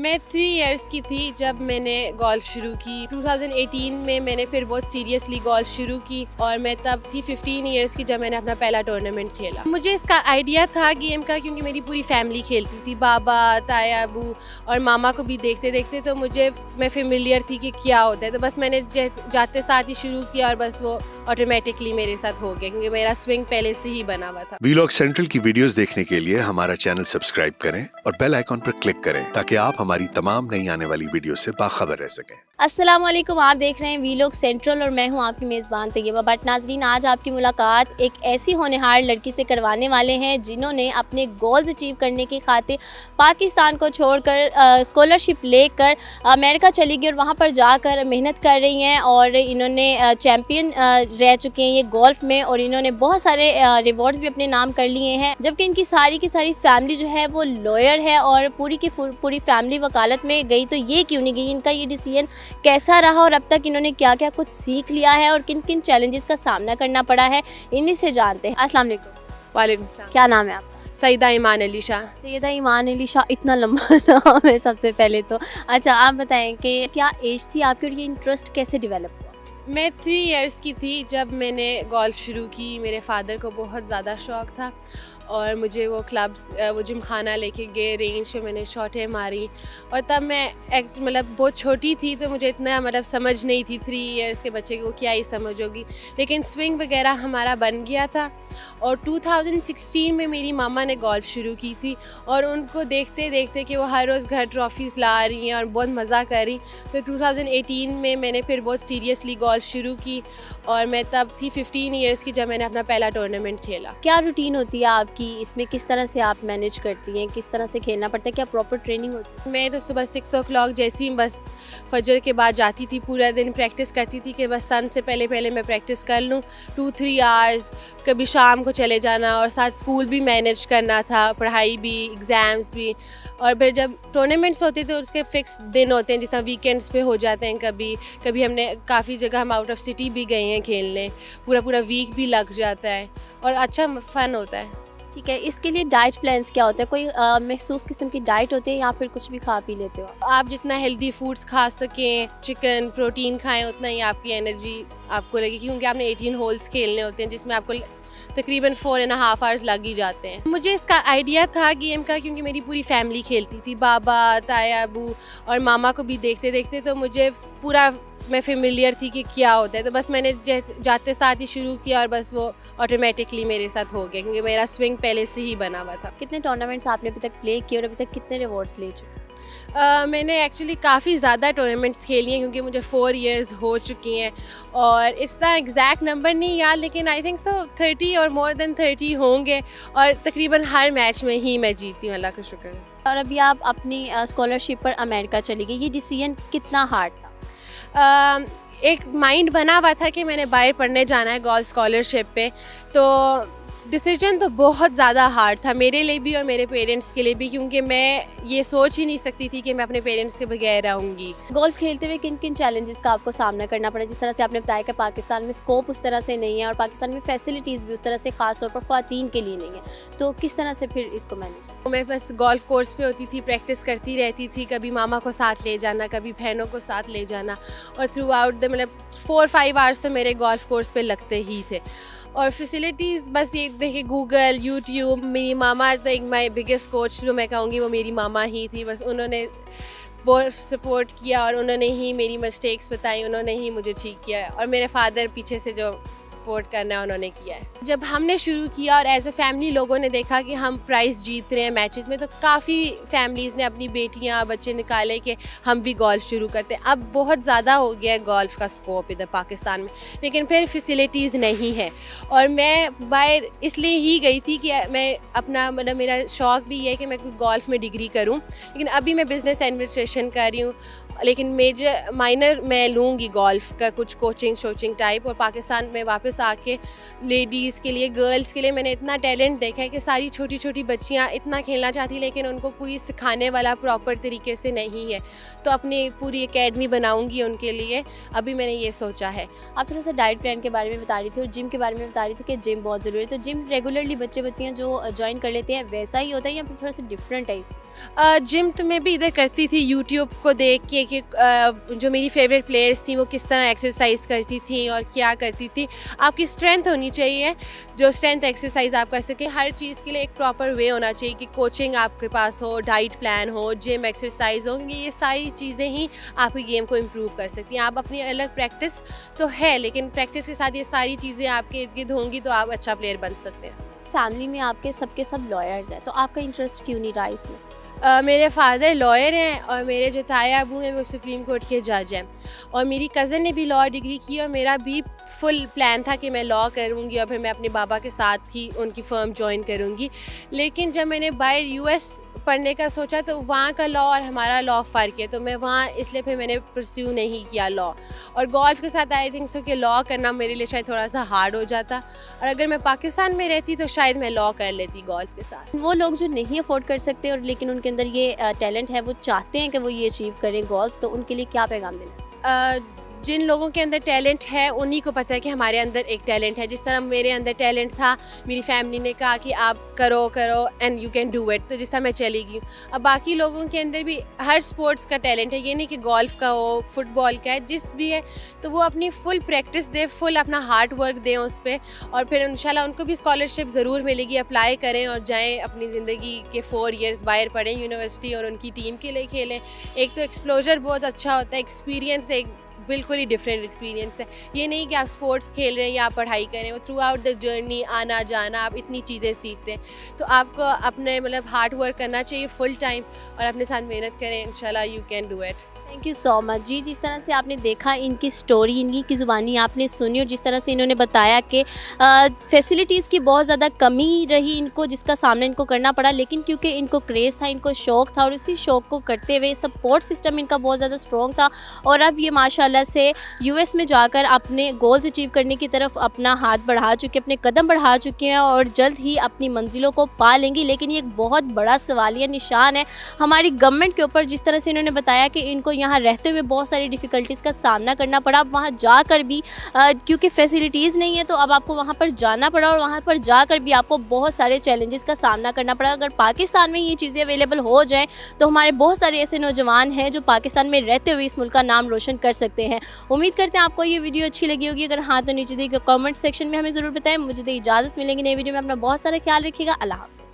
मैं 3 इयर्स की थी जब मैंने गोल्फ शुरू की। 2018 में मैंने फिर बहुत सीरियसली गोल्फ शुरू की और मैं तब थी 15 इयर्स की जब मैंने अपना पहला टूर्नामेंट खेला। मुझे इसका आइडिया था गेम का क्योंकि मेरी पूरी फैमिली खेलती थी, बाबा, ताया, अबू और मामा को भी देखते देखते, तो मैं फेमिलियर थी कि क्या होता है। तो बस मैंने जाते साथ ही शुरू किया और बस वो ऑटोमेटिकली मेरे साथ हो गया क्योंकि मेरा स्विंग पहले से ही बना हुआ था। वीलॉग सेंट्रल की वीडियोस देखने के लिए हमारा चैनल सब्सक्राइब करें और बेल आइकॉन पर क्लिक करें ताकि आप हमारी तमाम नई आने वाली वीडियो से बाखबर रह सकें। अस्सलाम वालेकुम, आप देख रहे हैं वीलॉग सेंट्रल और मैं हूं आपकी मेज़बान तैयबा भट्ट। नाज़रीन, आज आपकी मुलाकात एक ऐसी होनहार लड़की से करवाने वाले हैं जिन्होंने अपने गोल्स अचीव करने की खातिर पाकिस्तान को छोड़कर स्कॉलरशिप लेकर अमेरिका चली गई और वहां पर जाकर मेहनत कर रही हैं और इन्होंने चैम्पियन रह चुके हैं ये गोल्फ में और इन्होंने बहुत सारे रिवॉर्ड्स भी अपने नाम कर लिए हैं। जबकि इनकी सारी की सारी फैमिली जो है वो लॉयर है और पूरी की पूरी फैमिली वकालत में गई, तो ये क्यों नहीं गई, इनका ये डिसीजन कैसा रहा और अब तक इन्होंने क्या क्या कुछ सीख लिया है और किन किन चैलेंजेस का सामना करना पड़ा है, इन्हीं से जानते हैं। अस्सलाम वालेकुम। वालेकुम सलाम। क्या नाम है आपका? सईदा ईमान अली शाह। सैयदा ईमान अली शाह, इतना लंबा नाम है सबसे पहले तो। अच्छा, आप बताएं कि क्या एज थी आपकी और ये इंटरेस्ट कैसे डेवलप हुआ? मैं 3 इयर्स की थी जब मैंने गोल्फ शुरू की। मेरे फादर को बहुत ज़्यादा शौक़ था और मुझे वो क्लब्स, वो जिमखाना लेके गए, रेंज पे मैंने शॉटें मारी और तब मैं बहुत छोटी थी तो मुझे इतना समझ नहीं थी 3 इयर्स के बच्चे को क्या ही समझ होगी, लेकिन स्विंग वगैरह हमारा बन गया था। और 2016 में मेरी मामा ने गोल्फ शुरू की थी और उनको देखते देखते कि वो हर रोज़ घर ट्रॉफ़ीज़ ला रही हैं और बहुत मज़ा कर रही, तो 2018 में मैंने फिर बहुत सीरियसली गोल्फ शुरू की और मैं तब थी 15 इयर्स की जब मैंने अपना पहला टूर्नामेंट खेला। क्या रूटीन होती है आपकी इसमें, किस तरह से आप मैनेज करती हैं, किस तरह से खेलना पड़ता है, क्या प्रॉपर ट्रेनिंग होती है? मैं तो सुबह 6 o'clock जैसे ही बस फजर के बाद जाती थी, पूरा दिन प्रैक्टिस करती थी कि बस सन से पहले पहले मैं प्रैक्टिस कर लूँ 2-3 आवर्स, कभी शाम को चले जाना और साथ स्कूल भी मैनेज करना था, पढ़ाई भी, एग्ज़ाम्स भी। और फिर जब टूर्नामेंट्स होते तो उसके फ़िक्स दिन होते हैं, जैसा वीकेंड्स पे हो जाते हैं। कभी हमने काफ़ी जगह हम आउट ऑफ सिटी भी गए हैं खेलने, पूरा वीक भी लग जाता है और अच्छा फ़न होता है। ठीक है, इसके लिए डाइट प्लान्स क्या होता है? कोई महसूस किस्म की डाइट होती है या फिर कुछ भी खा पी लेते हो? आप जितना हेल्दी फूड्स खा सकें, चिकन, प्रोटीन खाएं, उतना ही आपकी एनर्जी आपको लगेगी क्योंकि आपने 18 होल्स खेलने होते हैं जिसमें आपको तकरीबन 4.5 आवर्स लग ही जाते हैं। मुझे इसका आइडिया था गेम का क्योंकि मेरी पूरी फैमिली खेलती थी, बाबा, ताया, अबू और मामा को भी देखते देखते, तो मैं फेमिलियर थी कि क्या होता है। तो बस मैंने जाते साथ ही शुरू किया और बस वो ऑटोमेटिकली मेरे साथ हो गया क्योंकि मेरा स्विंग पहले से ही बना हुआ था। कितने टूर्नामेंट्स आपने अभी तक प्ले किए और अभी तक कितने रिवॉर्ड्स ले चुके? मैंने एक्चुअली काफ़ी ज़्यादा टूर्नामेंट्स खेली हैं क्योंकि मुझे 4 इयर्स हो चुकी हैं और इसका एग्जैक्ट नंबर नहीं याद, लेकिन आई थिंक सो 30 और मोर देन 30 होंगे और तकरीबन हर मैच में ही मैं जीती हूँ, अल्लाह का शुक्र है। और अभी आप अपनी स्कॉलरशिप पर अमेरिका चली गई, ये डिसीजन कितना हार्ड था? एक माइंड बना हुआ था कि मैंने बाहर पढ़ने जाना है गोल्फ स्कॉलरशिप पे, तो डिसीजन तो बहुत ज़्यादा हार्ड था मेरे लिए भी और मेरे पेरेंट्स के लिए भी क्योंकि मैं ये सोच ही नहीं सकती थी कि मैं अपने पेरेंट्स के बगैर रहूँगी। गोल्फ खेलते हुए किन किन चैलेंजेस का आपको सामना करना पड़ा? जिस तरह से आपने बताया कि पाकिस्तान में स्कोप उस तरह से नहीं है और पाकिस्तान में फैसिलिटीज़ भी उस तरह से ख़ास तौर पर ख़वातीन के लिए नहीं है, तो किस तरह से फिर इसको मैनेज? मैं बस गोल्फ कोर्स पे होती थी, प्रैक्टिस करती रहती थी, कभी मामा को साथ ले जाना, कभी बहनों को साथ ले जाना और थ्रू आउट द 4-5 आवर्स तो मेरे गोल्फ कोर्स पे लगते ही थे। और फैसिलिटीज़ बस ये देखिए, गूगल, यूट्यूब, मेरी मामा तो एक माई बिगेस्ट कोच जो मैं कहूँगी वो मेरी मामा ही थी। बस उन्होंने बहुत सपोर्ट किया और उन्होंने ही मेरी मिस्टेक्स बताई, उन्होंने ही मुझे ठीक किया और मेरे फादर पीछे से जो सपोर्ट करना है उन्होंने किया है। जब हमने शुरू किया और एज ए फैमिली लोगों ने देखा कि हम प्राइज़ जीत रहे हैं मैचेस में, तो काफ़ी फैमिलीज़ ने अपनी बेटियां, बच्चे निकाले कि हम भी गोल्फ शुरू करते हैं। अब बहुत ज़्यादा हो गया है गोल्फ का स्कोप इधर पाकिस्तान में, लेकिन फिर फैसिलिटीज़ नहीं है और मैं बाहर इसलिए ही गई थी कि मैं अपना मेरा शौक़ भी है कि मैं कोई गोल्फ में डिग्री करूँ, लेकिन अभी मैं बिज़नेस एडमिनिस्ट्रेशन कर रही हूँ लेकिन मेजर माइनर मैं लूँगी गोल्फ़ का, कुछ कोचिंग टाइप। और पाकिस्तान में वापस आके लेडीज़ के लिए, गर्ल्स के लिए मैंने इतना टैलेंट देखा है कि सारी छोटी छोटी बच्चियाँ इतना खेलना चाहती, लेकिन उनको कोई सिखाने वाला प्रॉपर तरीके से नहीं है। तो अपनी पूरी एकेडमी बनाऊँगी उनके लिए, अभी मैंने ये सोचा है। आप थोड़ा सा डाइट प्लान के बारे में बता रही थी और जिम के बारे में बता रही थी कि जिम बहुत ज़रूरी है, तो जिम रेगुलरली बच्चियाँ जो ज्वाइन कर लेते हैं वैसा ही होता है या फिर थोड़ा सा डिफरेंट है? जिम तो मैं भी इधर करती थी यूट्यूब को देख के कि जो मेरी फेवरेट प्लेयर्स थी वो किस तरह एक्सरसाइज करती थी और क्या करती थी। आपकी स्ट्रेंथ होनी चाहिए, जो स्ट्रेंथ एक्सरसाइज आप कर सकें। हर चीज़ के लिए एक प्रॉपर वे होना चाहिए कि कोचिंग आपके पास हो, डाइट प्लान हो, जिम एक्सरसाइज हो, क्योंकि ये सारी चीज़ें ही आपकी गेम को इम्प्रूव कर सकती हैं। आप अपनी अलग प्रैक्टिस तो है, लेकिन प्रैक्टिस के साथ ये सारी चीज़ें आपके इर्द गिर्द होंगी तो आप अच्छा प्लेयर बन सकते हैं। फैमिली में आपके सबके सब लॉयर्स हैं, तो आपका इंटरेस्ट क्यों नहीं रहा इसमें? मेरे फादर लॉयर हैं और मेरे जो ताया अबू हैं वो सुप्रीम कोर्ट के जज हैं। और मेरी कज़न ने भी लॉ डिग्री की और मेरा भी फुल प्लान था कि मैं लॉ करूँगी और फिर मैं अपने बाबा के साथ ही उनकी फ़र्म ज्वाइन करूँगी। लेकिन जब मैंने बाहर यूएस पढ़ने का सोचा तो वहाँ का लॉ और हमारा लॉ फ़र्क है, तो मैं वहाँ इसलिए फिर मैंने परस्यू नहीं किया लॉ। और गोल्फ़ के साथ आई थिंक सो कि लॉ करना मेरे लिए शायद थोड़ा सा हार्ड हो जाता, और अगर मैं पाकिस्तान में रहती तो शायद मैं लॉ कर लेती गोल्फ़ के साथ। वो लोग जो नहीं अफोर्ड कर सकते और लेकिन उनके अंदर ये टैलेंट है, वो चाहते हैं कि वो ये अचीव करें गोल्स, तो उनके लिए क्या पैगाम देना? जिन लोगों के अंदर टैलेंट है उन्हीं को पता है कि हमारे अंदर एक टैलेंट है। जिस तरह मेरे अंदर टैलेंट था, मेरी फैमिली ने कहा कि आप करो and you can do it, तो जिस तरह मैं चली गई। अब बाकी लोगों के अंदर भी हर स्पोर्ट्स का टैलेंट है, ये नहीं कि गोल्फ़ का हो, फुटबॉल का है, जिस भी है तो वो अपनी फुल प्रैक्टिस दें, फुल अपना हार्ड वर्क दें उस पर, और फिर इंशाल्लाह उनको भी स्कॉलरशिप ज़रूर मिलेगी। अप्लाई करें और जाएँ अपनी ज़िंदगी के 4 ईयर्स बाहर पढ़ें यूनिवर्सिटी और उनकी टीम के लिए खेलें। एक तो एक्सपोजर बहुत अच्छा होता है, एक्सपीरियंस एक बिल्कुल ही डिफरेंट एक्सपीरियंस है। ये नहीं कि आप स्पोर्ट्स खेल रहे हैं या आप पढ़ाई करें, वो थ्रू आउट द जर्नी, आना जाना, आप इतनी चीज़ें सीखते हैं। तो आपको अपने मतलब हार्ड वर्क करना चाहिए फुल टाइम और अपने साथ मेहनत करें, इंशाल्लाह you can do it. Thank you so much जी। जिस तरह से आपने देखा इनकी स्टोरी, इनकी की ज़ुबानी आपने सुनी, और जिस तरह से इन्होंने बताया कि फैसिलिटीज़ की बहुत ज़्यादा कमी रही इनको, जिसका सामना इनको करना पड़ा, लेकिन क्योंकि इनको क्रेज़ था, इनको शौक़ था, और इसी शौक़ को करते हुए सपोर्ट सिस्टम इनका बहुत ज़्यादा स्ट्रॉन्ग था, और अब ये माशाल्लाह से यूएस में जाकर अपने गोल्स अचीव करने की तरफ अपना हाथ बढ़ा चुके, अपने कदम बढ़ा चुके हैं और जल्द ही अपनी मंजिलों को पा लेंगी। लेकिन ये एक बहुत बड़ा सवालिया निशान है हमारी गवर्नमेंट के ऊपर। जिस तरह से इन्होंने बताया कि इनको यहाँ रहते हुए बहुत सारी डिफ़िकल्टीज़ का सामना करना पड़ा, अब वहाँ जाकर भी क्योंकि फैसिलिटीज़ नहीं है तो अब आपको वहाँ पर जाना पड़ा, और वहाँ पर जाकर भी आपको बहुत सारे चैलेंजेस का सामना करना पड़ा। अगर पाकिस्तान में ये चीज़ें अवेलेबल हो जाएँ तो हमारे बहुत सारे ऐसे नौजवान हैं जो पाकिस्तान में रहते हुए इस मुल्क का नाम रोशन कर सकते हैं। उम्मीद करते हैं आपको ये वीडियो अच्छी लगी होगी। अगर हाँ तो नीचे दी कमेंट सेक्शन में हमें ज़रूर बताएं। मुझे दे इजाज़त, मिलेंगे नई वीडियो में। अपना बहुत सारा ख्याल रखिएगा। अल्लाह हाफ़िज़।